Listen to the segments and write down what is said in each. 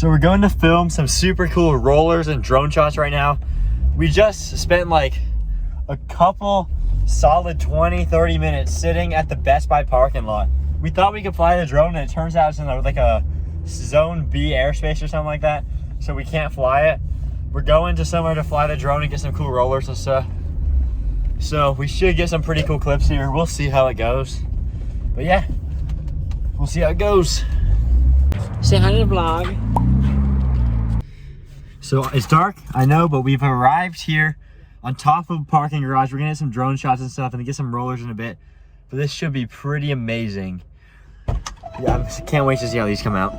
So we're going to film some super cool rollers and drone shots right now. We just spent like a couple solid 20-30 minutes sitting at the Best Buy parking lot. We thought we could fly the drone, and it turns out it's in like a zone B airspace or something like that, so we can't fly it. We're going to somewhere to fly the drone and get some cool rollers and stuff. So we should get some pretty cool clips here. We'll see how it goes. But yeah, we'll see how it goes. Say hi to the vlog. So it's dark, I know, but we've arrived here on top of a parking garage. We're gonna get some drone shots and stuff and get some rollers in a bit. But this should be pretty amazing. Yeah, I can't wait to see how these come out.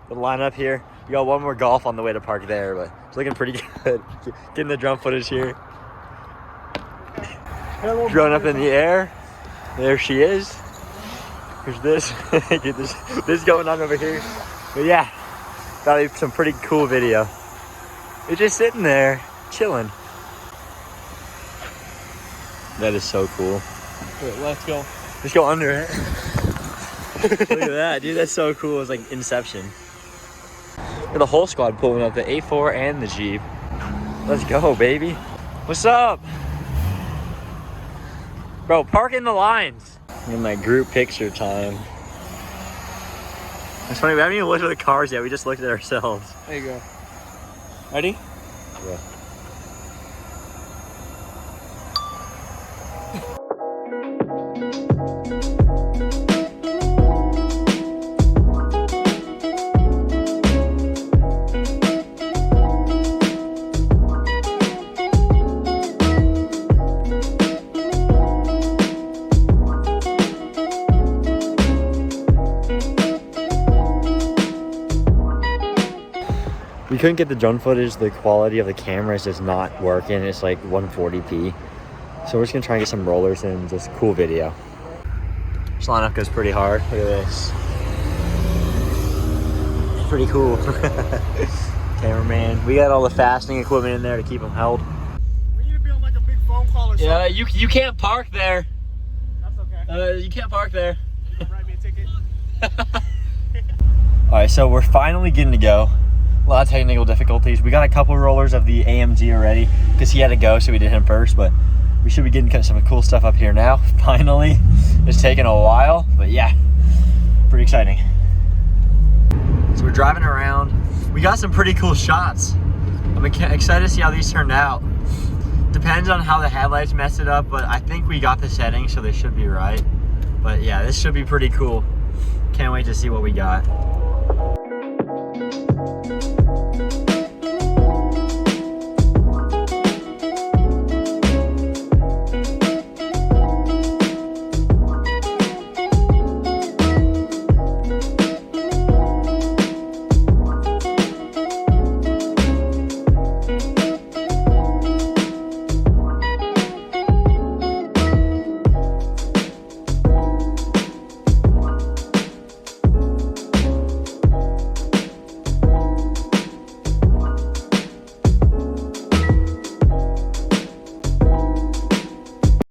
We'll line up here. We got one more golf on the way to park there, but it's looking pretty good. Getting the drone footage here. Drone up in the air. There she is. Here's this. Get this going on over here. But yeah, that'll be some pretty cool video. It's just sitting there, chilling. That is so cool. Wait, let's go. Just go under it. Look at that, dude. That's so cool. It's like Inception. Got the whole squad pulling up, the A4 and the Jeep. Let's go, baby. What's up? Bro, park in the lines. In my group picture time. It's funny, we haven't even looked at the cars yet. We just looked at ourselves. There you go. Ready? Yeah. We couldn't get the drone footage. The quality of the camera is just not working. It's like 140p. So we're just gonna try and get some rollers and just cool video. This lineup goes pretty hard. Look at this. Pretty cool. Cameraman. We got all the fastening equipment in there to keep them held. We need to be on like a big phone call or something. Yeah, you can't park there. That's okay. You can't park there. You can write me a ticket. Alright, so we're finally getting to go. A lot of technical difficulties. We got a couple rollers of the AMG already because he had to go, so we did him first, but we should be getting some cool stuff up here now. Finally. It's taken a while, but yeah, pretty exciting. So we're driving around. We got some pretty cool shots. I'm excited to see how these turned out. Depends on how the headlights messed it up, but I think we got the settings, so they should be right. But yeah, this should be pretty cool. Can't wait to see what we got.